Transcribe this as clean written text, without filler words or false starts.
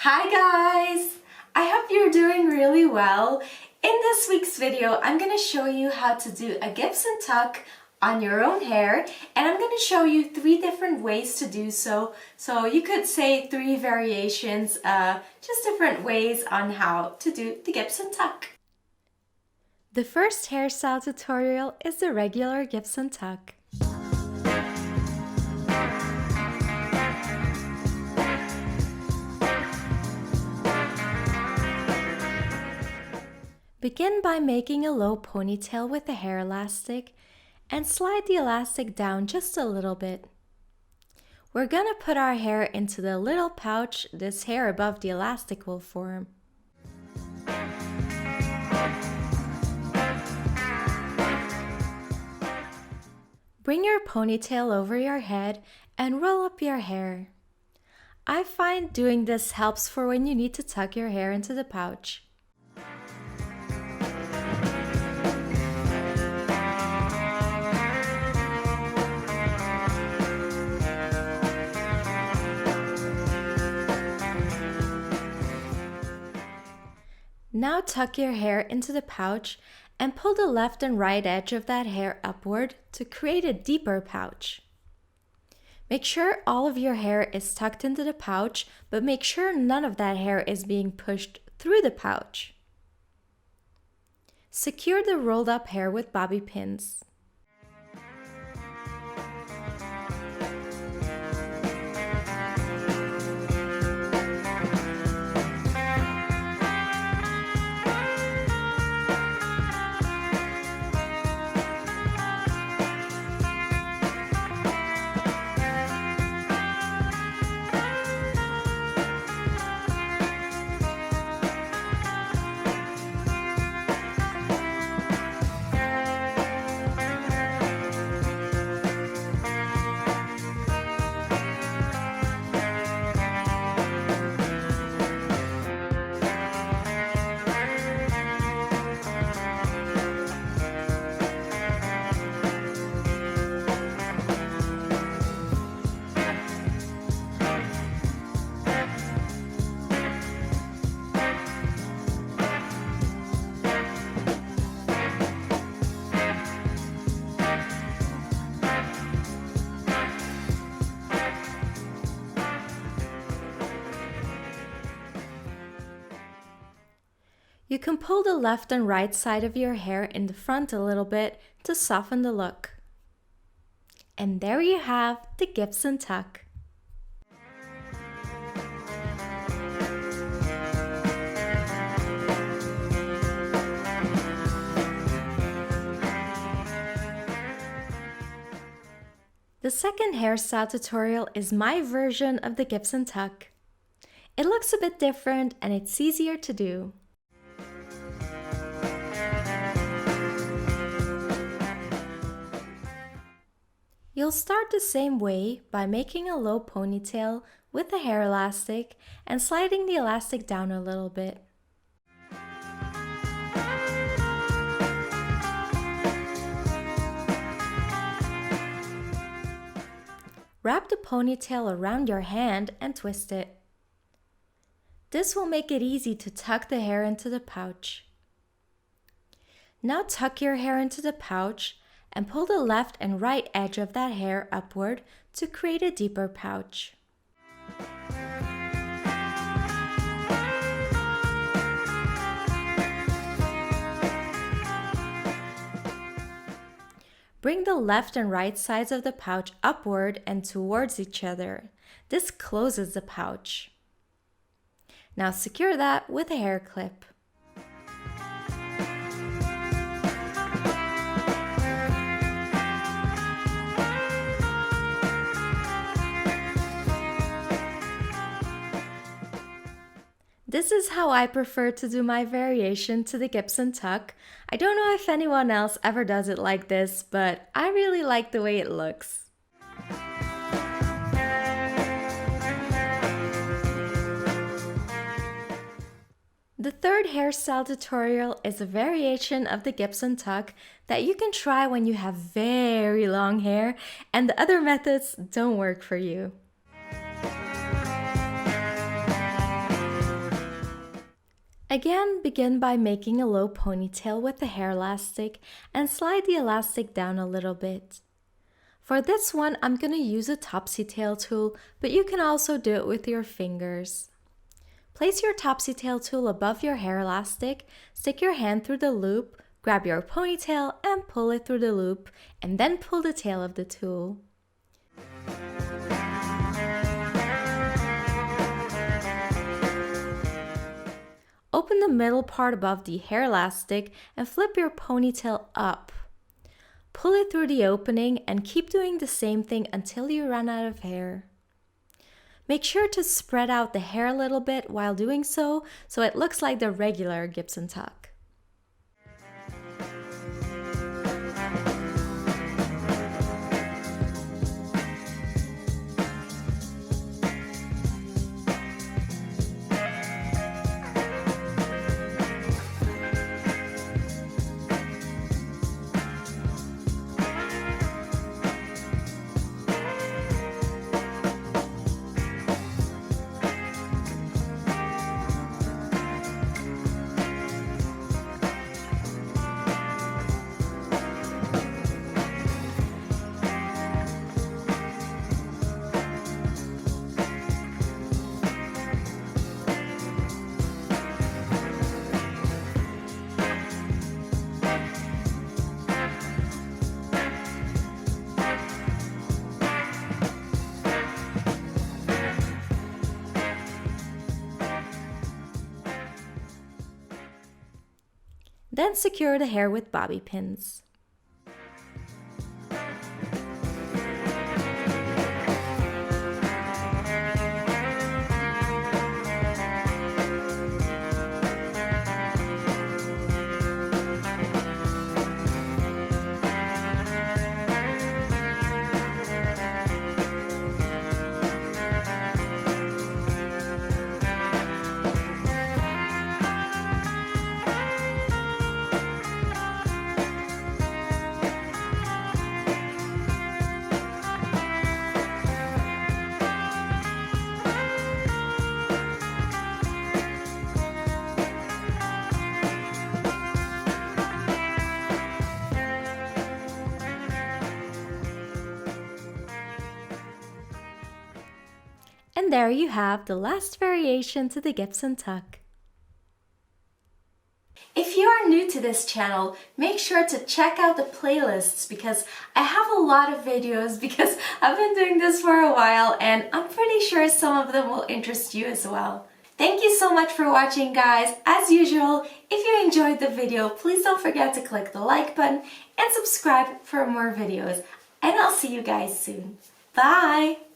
Hi guys! I hope you're doing really well. In this week's video, I'm going to show you how to do a Gibson tuck on your own hair, and I'm going to show you 3 different ways to do so. So you could say 3 variations, just different ways on how to do the Gibson tuck. The first hairstyle tutorial is the regular Gibson tuck. Begin by making a low ponytail with the hair elastic and slide the elastic down just a little bit. We're gonna put our hair into the little pouch this hair above the elastic will form. Bring your ponytail over your head and roll up your hair. I find doing this helps for when you need to tuck your hair into the pouch. Now tuck your hair into the pouch and pull the left and right edge of that hair upward to create a deeper pouch. Make sure all of your hair is tucked into the pouch, but make sure none of that hair is being pushed through the pouch. Secure the rolled up hair with bobby pins. You can pull the left and right side of your hair in the front a little bit to soften the look. And there you have the Gibson tuck. The second hairstyle tutorial is my version of the Gibson tuck. It looks a bit different and it's easier to do. You'll start the same way by making a low ponytail with the hair elastic and sliding the elastic down a little bit. Wrap the ponytail around your hand and twist it. This will make it easy to tuck the hair into the pouch. Now tuck your hair into the pouch and pull the left and right edge of that hair upward to create a deeper pouch. Bring the left and right sides of the pouch upward and towards each other. This closes the pouch. Now secure that with a hair clip. This is how I prefer to do my variation to the Gibson tuck. I don't know if anyone else ever does it like this, but I really like the way it looks. The third hairstyle tutorial is a variation of the Gibson tuck that you can try when you have very long hair and the other methods don't work for you. Again, begin by making a low ponytail with the hair elastic and slide the elastic down a little bit. For this one, I'm going to use a topsy tail tool, but you can also do it with your fingers. Place your topsy tail tool above your hair elastic, stick your hand through the loop, grab your ponytail and pull it through the loop, and then pull the tail of the tool. Open the middle part above the hair elastic and flip your ponytail up. Pull it through the opening and keep doing the same thing until you run out of hair. Make sure to spread out the hair a little bit while doing so it looks like the regular Gibson tuck. Then secure the hair with bobby pins. And there you have the last variation to the Gibson tuck. If you are new to this channel, make sure to check out the playlists because I have a lot of videos because I've been doing this for a while and I'm pretty sure some of them will interest you as well. Thank you so much for watching, guys. As usual, if you enjoyed the video, please don't forget to click the like button and subscribe for more videos. And I'll see you guys soon. Bye!